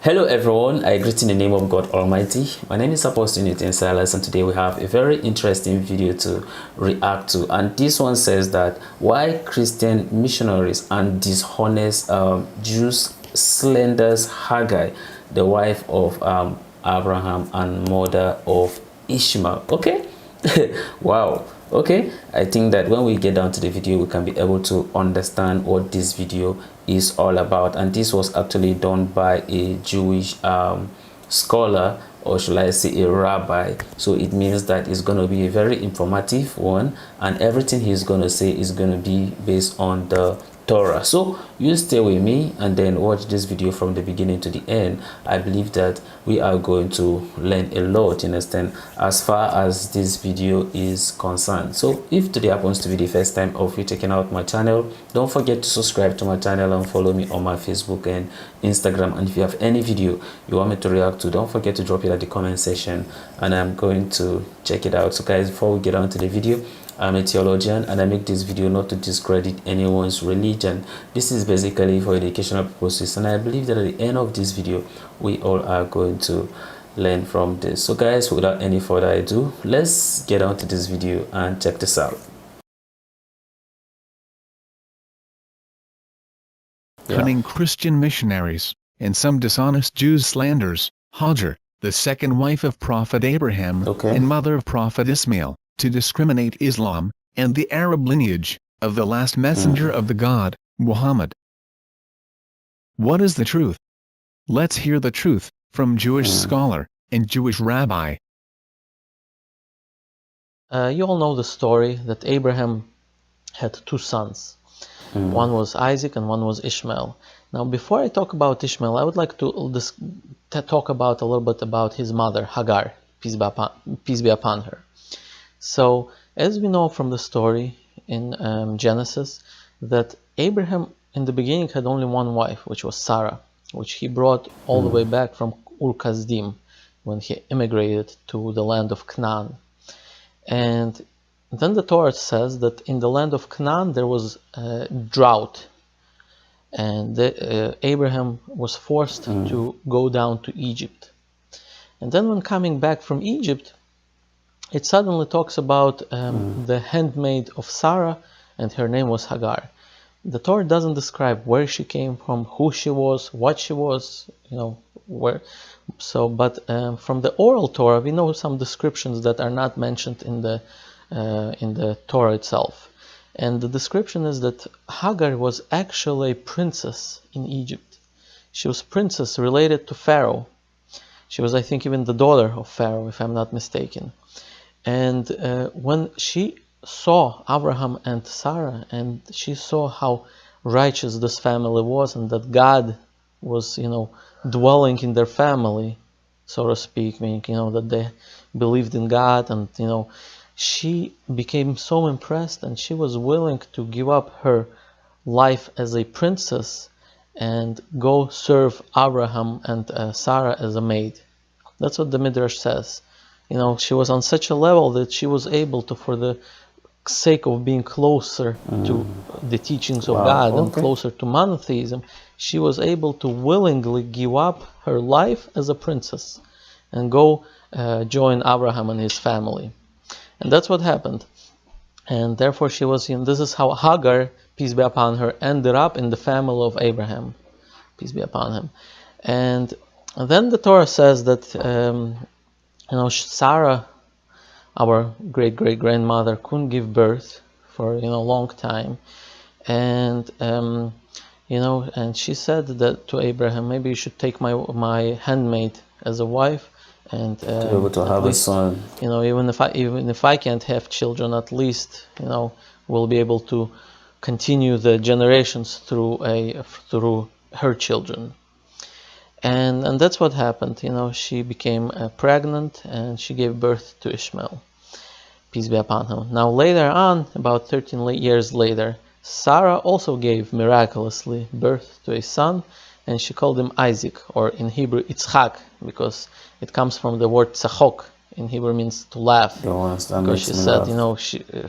Hello everyone, I greet in the name of God Almighty. My name is Apostle Silas, and today we have a very interesting video to react to. And this one says that why Christian missionaries and dishonest Jews slanders Hagar, the wife of Abraham and mother of Ishmael. Okay. Wow. Okay, I think that when we get down to the video we can be able to understand what this video is all about. And this was actually done by a Jewish scholar, or should I say a rabbi. So it means that it's going to be a very informative one, and everything he's going to say is going to be based on the Torah. So you stay with me and then watch this video from the beginning to the end. I believe that we are going to learn a lot, you understand, as far as this video is concerned. So if today happens to be the first time of you checking out my channel, don't forget to subscribe to my channel and follow me on my Facebook and Instagram. And if you have any video you want me to react to, don't forget to drop it at the comment section and I'm going to check it out. So guys, before we get on to the video, I'm a theologian and I make this video not to discredit anyone's religion. This is basically for educational purposes, and I believe that at the end of this video we all are going to learn from this. So guys, without any further ado, let's get on to this video and check this out. Cunning Christian missionaries and some dishonest Jews slanders Hagar, the second wife of Prophet Abraham and mother of Prophet Ishmael, to discriminate Islam and the Arab lineage of the last messenger of the God, Muhammad. What is the truth? Let's hear the truth from Jewish scholar and Jewish rabbi. You all know the story that Abraham had two sons. One was Isaac and one was Ishmael. Now, before I talk about Ishmael, I would like to talk about a little bit about his mother, Hagar, peace be upon her. So, as we know from the story in Genesis, that Abraham in the beginning had only one wife, which was Sarah, which he brought all the way back from Ur-Kasdim when he immigrated to the land of Canaan. And then the Torah says that in the land of Canaan there was a drought, and Abraham was forced to go down to Egypt. And then when coming back from Egypt, it suddenly talks about the handmaid of Sarah, and her name was Hagar. The Torah doesn't describe where she came from, who she was, what she was, where. So, but from the oral Torah, we know some descriptions that are not mentioned in the Torah itself. And the description is that Hagar was actually a princess in Egypt. She was princess related to Pharaoh. She was, I think, even the daughter of Pharaoh, if I'm not mistaken. And when she saw Abraham and Sarah, and she saw how righteous this family was, and that God was, dwelling in their family, so to speak, meaning, that they believed in God, and, she became so impressed, and she was willing to give up her life as a princess and go serve Abraham and Sarah as a maid. That's what the Midrash says. She was on such a level that she was able to, for the sake of being closer to the teachings of God and closer to monotheism, she was able to willingly give up her life as a princess and go join Abraham and his family. And that's what happened. And therefore she was, this is how Hagar, peace be upon her, ended up in the family of Abraham, peace be upon him. And then the Torah says that Sarah, our great-great-grandmother, couldn't give birth for a long time, and and she said that to Abraham, maybe you should take my handmaid as a wife, and to be able to have a son. Even if I can't have children, at least we'll be able to continue the generations through her children. And that's what happened. She became pregnant and she gave birth to Ishmael, peace be upon him. Now later on, about 13 years later, Sarah also gave miraculously birth to a son, and she called him Isaac, or in Hebrew Yitzchak, because it comes from the word tzachok. In Hebrew means to laugh. Because she said,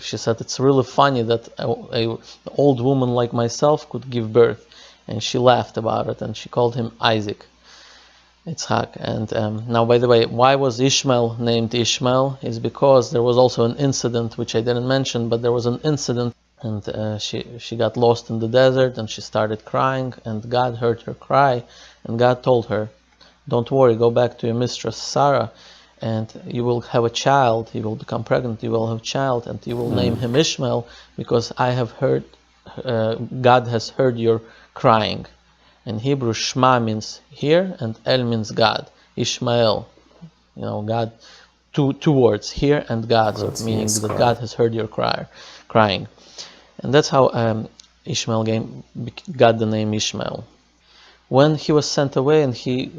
she said it's really funny that a old woman like myself could give birth, and she laughed about it, and she called him Isaac. Yitzhak. And now, by the way, why was Ishmael named Ishmael? Is because there was also an incident which I didn't mention, but there was an incident, and she got lost in the desert, and she started crying, and God heard her cry, and God told her, "Don't worry, go back to your mistress Sarah, and you will have a child. You will become pregnant. You will have a child, and you will name him Ishmael, because I have heard, God has heard your crying." In Hebrew, Shema means hear, and El means God. Ishmael, God, two words, hear and God, so meaning that God has heard your crying. And that's how Ishmael got the name Ishmael. When he was sent away and he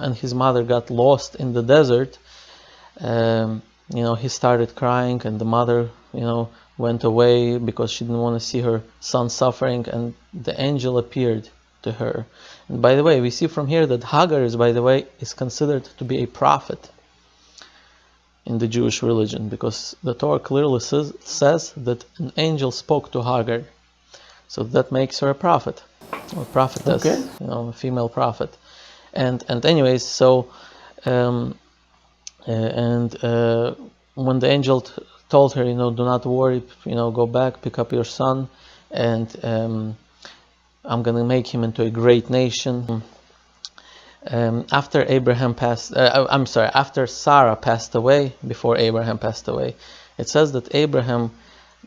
and his mother got lost in the desert, he started crying, and the mother, went away because she didn't want to see her son suffering, and the angel appeared to her. And by the way, we see from here that Hagar is considered to be a prophet in the Jewish religion, because the Torah clearly says that an angel spoke to Hagar, so that makes her a prophet, or prophetess, a female prophet. And anyways, so when the angel told her, do not worry, go back, pick up your son, and I'm going to make him into a great nation. After Sarah passed away, before Abraham passed away, it says that Abraham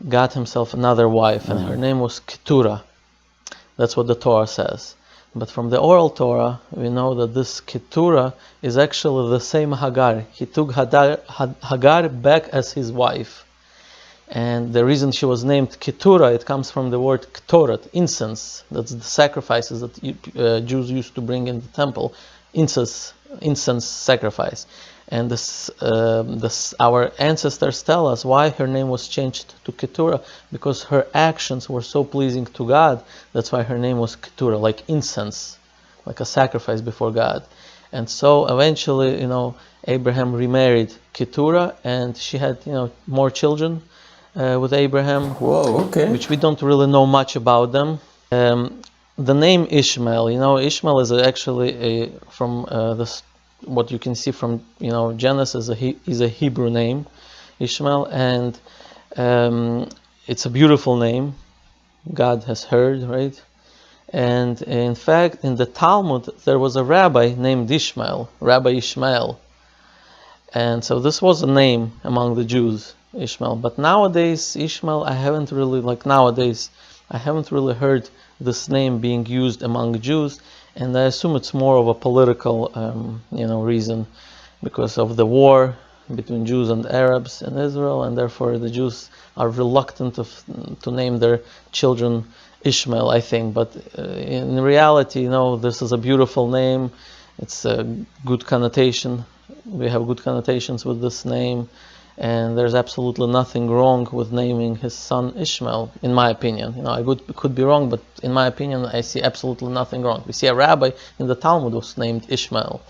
got himself another wife, and her name was Keturah. That's what the Torah says. But from the oral Torah, we know that this Keturah is actually the same Hagar. He took Hagar back as his wife. And the reason she was named Keturah, it comes from the word Ketoret, incense. That's the sacrifices that Jews used to bring in the temple, incense sacrifice. And our ancestors tell us why her name was changed to Keturah, because her actions were so pleasing to God. That's why her name was Keturah, like incense, like a sacrifice before God. And so eventually, Abraham remarried Keturah, and she had, more children with Abraham, which we don't really know much about them. The name Ishmael, Ishmael is actually from what you can see from Genesis is a Hebrew name, Ishmael, and it's a beautiful name. God has heard, right? And in fact, in the Talmud, there was a rabbi named Rabbi Ishmael. And so this was a name among the Jews, Ishmael. But nowadays, Ishmael, I haven't really heard this name being used among Jews, and I assume it's more of a political, reason, because of the war between Jews and Arabs in Israel, and therefore the Jews are reluctant to name their children Ishmael, I think. But in reality, this is a beautiful name. It's a good connotation. We have good connotations with this name, and there's absolutely nothing wrong with naming his son Ishmael, in my opinion. I could be wrong, but in my opinion, I see absolutely nothing wrong. We see a rabbi in the Talmud was named Ishmael.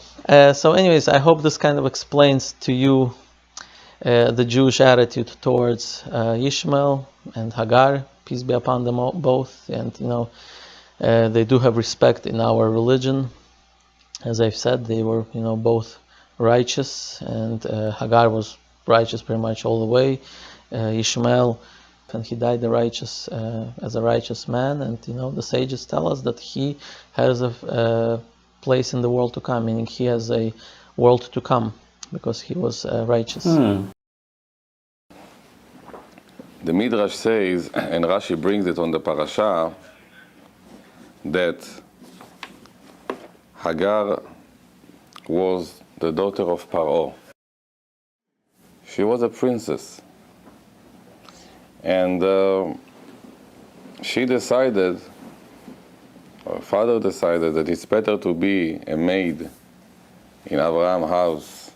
So anyways, I hope this kind of explains to you the Jewish attitude towards Ishmael and Hagar, peace be upon them both. And they do have respect in our religion. As I've said, they were both righteous, and Hagar was righteous pretty much all the way. Ishmael, and he died as a righteous man, and the sages tell us that he has a place in the world to come, meaning he has a world to come because he was righteous. The Midrash says, and Rashi brings it on the parasha, that Hagar was the daughter of Paro. She was a princess, and she decided, her father decided, that it's better to be a maid in Abraham's house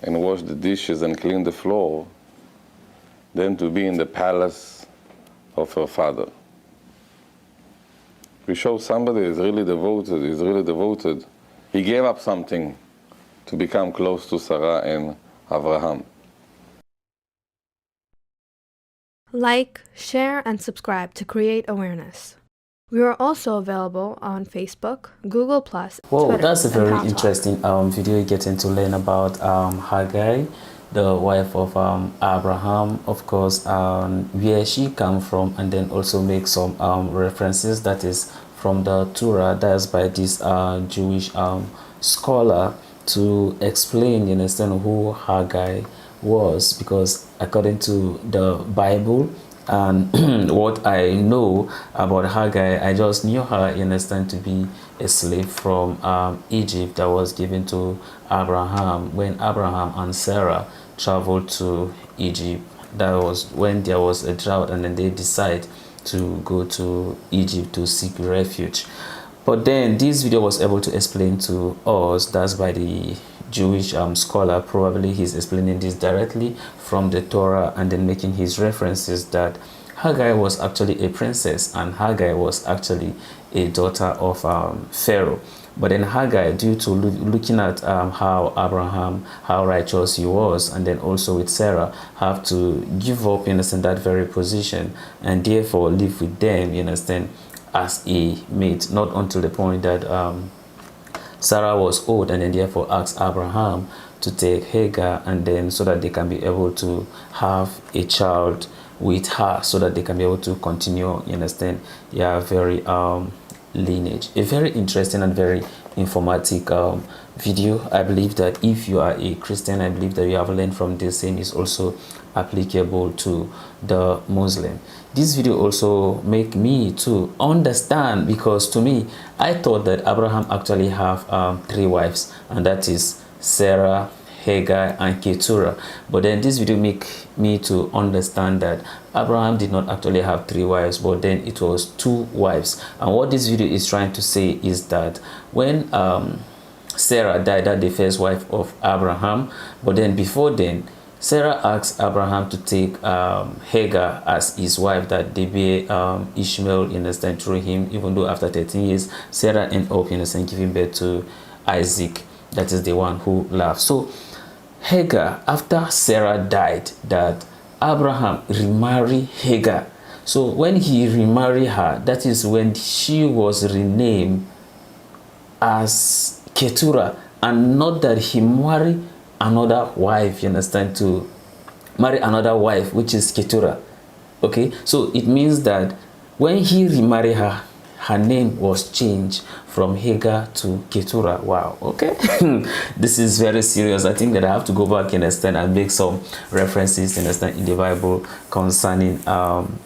and wash the dishes and clean the floor than to be in the palace of her father. We show somebody is really devoted. He gave up something to become close to Sarah and Abraham. Like, share, and subscribe to create awareness. We are also available on Facebook, Google+, Whoa, Twitter, that's a and very Paltalk. interesting video, getting to learn about Hagar, the wife of Abraham, of course, where she come from, and then also make some references that is from the Torah, that's by this Jewish scholar, to explain, you understand, who Hagar was, because according to the Bible and what I know about Hagar, I just knew her, you understand, to be a slave from Egypt that was given to Abraham when Abraham and Sarah traveled to Egypt. That was when there was a drought, and then they decide to go to Egypt to seek refuge. But then this video was able to explain to us, that's by the Jewish scholar, probably he's explaining this directly from the Torah, and then making his references that Hagar was actually a princess, and Hagar was actually a daughter of Pharaoh. But then Hagar, due to looking at how Abraham, how righteous he was, and then also with Sarah, have to give up, you understand, that very position, and therefore live with them, you understand, as a mate, not until the point that Sarah was old, and then therefore asked Abraham to take Hagar, and then so that they can be able to have a child with her, so that they can be able to continue, you understand, their very lineage. A very interesting and very informative video. I believe that if you are a Christian, I believe that you have learned from this, and is also applicable to the Muslim. This video also make me to understand, because to me, I thought that Abraham actually have 3 wives, and that is Sarah, Hagar, and Keturah. But then this video make me to understand that Abraham did not actually have 3 wives, but then it was 2 wives. And what this video is trying to say is that when Sarah died, that the first wife of Abraham, but then before then, Sarah asked Abraham to take Hagar as his wife, that they bear Ishmael, in a sense, through him, even though after 13 years, Sarah ended up, in a sense, giving birth to Isaac, that is the one who laughed. So Hagar, after Sarah died, that Abraham remarried Hagar. So when he remarried her, that is when she was renamed as Keturah, and not that he married another wife, you understand, to marry another wife, which is Keturah. Okay, so it means that when he remarried her, her name was changed from Hagar to Keturah. Wow, okay. This is very serious. I think that I have to go back, understand, and make some references, understand, in the Bible concerning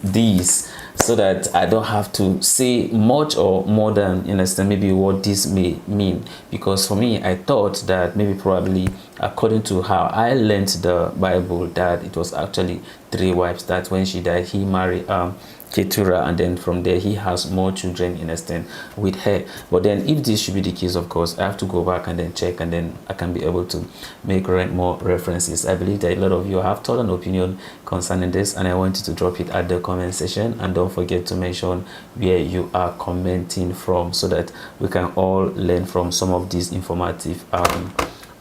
these, so that I don't have to say much or more than, understand, maybe what this may mean. Because for me, I thought that maybe probably according to how I learned the Bible, that it was actually 3 wives, that when she died, he married Keturah, and then from there he has more children, understand, with her. But then if this should be the case, of course, I have to go back and then check, and then I can be able to make more references. I believe that a lot of you have thought an opinion concerning this, and I want you to drop it at the comment section, and don't forget to mention where you are commenting from, so that we can all learn from some of these informative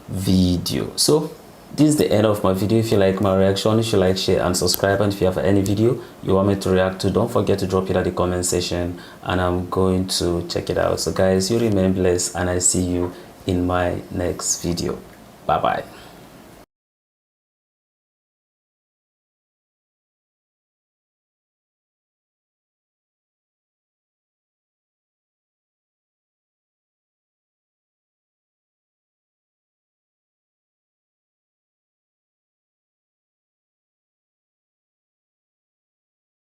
video. So this is the end of my video. If you like my reaction, if you like, share and subscribe, and if you have any video you want me to react to, don't forget to drop it at the comment section, and I'm going to check it out. So guys, you remain blessed, and I see you in my next video. Bye bye.